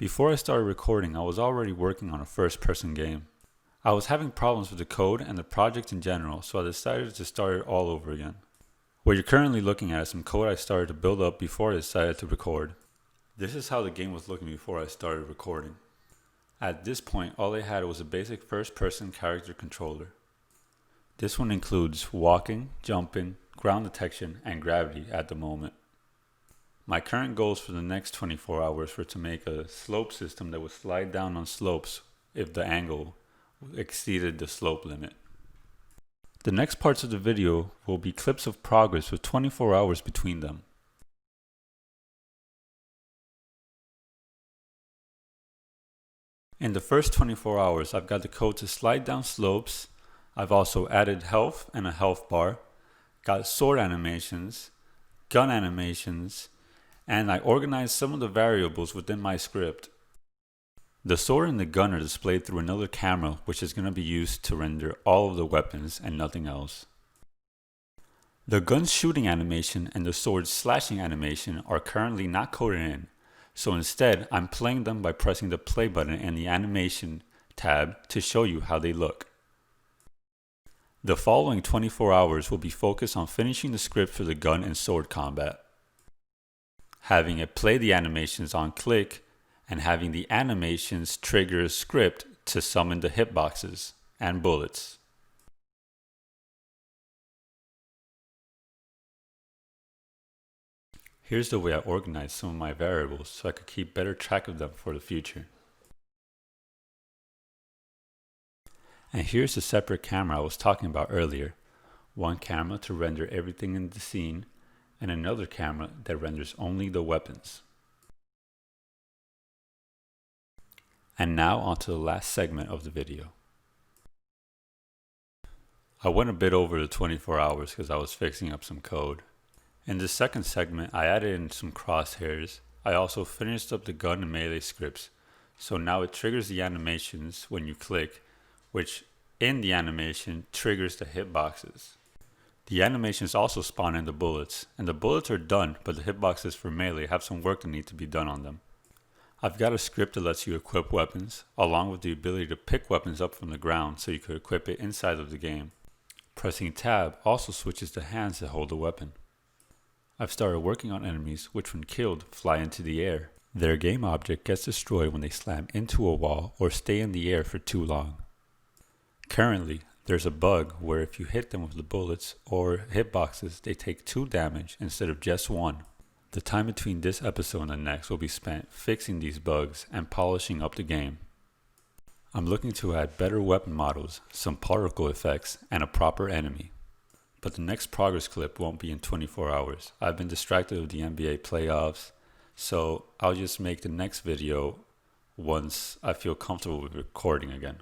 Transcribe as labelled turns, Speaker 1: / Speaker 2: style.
Speaker 1: Before I started recording, I was already working on a first-person game. I was having problems with the code and the project in general, so I decided to start it all over again. What you're currently looking at is some code I started to build up before I decided to record. This is how the game was looking before I started recording. At this point, all I had was a basic first-person character controller. This one includes walking, jumping, ground detection, and gravity at the moment. My current goals for the next 24 hours were to make a slope system that would slide down on slopes if the angle exceeded the slope limit. The next parts of the video will be clips of progress with 24 hours between them. In the first 24 hours, I've got the code to slide down slopes. I've also added health and a health bar, got sword animations, gun animations, and I organized some of the variables within my script. The sword and the gun are displayed through another camera, which is going to be used to render all of the weapons and nothing else. The gun's shooting animation and the sword's slashing animation are currently not coded in, so instead I'm playing them by pressing the play button in the animation tab to show you how they look. The following 24 hours will be focused on finishing the script for the gun and sword combat, having it play the animations on click, and having the animations trigger a script to summon the hitboxes and bullets. Here's the way I organized some of my variables so I could keep better track of them for the future. And here's the separate camera I was talking about earlier. One camera to render everything in the scene, and another camera that renders only the weapons. And now onto the last segment of the video. I went a bit over the 24 hours because I was fixing up some code. In the second segment, I added in some crosshairs. I also finished up the gun and melee scripts, so now it triggers the animations when you click, which in the animation triggers the hitboxes. The animations also spawn in the bullets, and the bullets are done, but the hitboxes for melee have some work that needs to be done on them. I've got a script that lets you equip weapons, along with the ability to pick weapons up from the ground so you could equip it inside of the game. Pressing tab also switches the hands that hold the weapon. I've started working on enemies which when killed fly into the air. Their game object gets destroyed when they slam into a wall or stay in the air for too long. Currently, there's a bug where if you hit them with the bullets or hitboxes, they take 2 damage instead of just 1. The time between this episode and the next will be spent fixing these bugs and polishing up the game. I'm looking to add better weapon models, some particle effects, and a proper enemy. But the next progress clip won't be in 24 hours. I've been distracted with the NBA playoffs, so I'll just make the next video once I feel comfortable with recording again.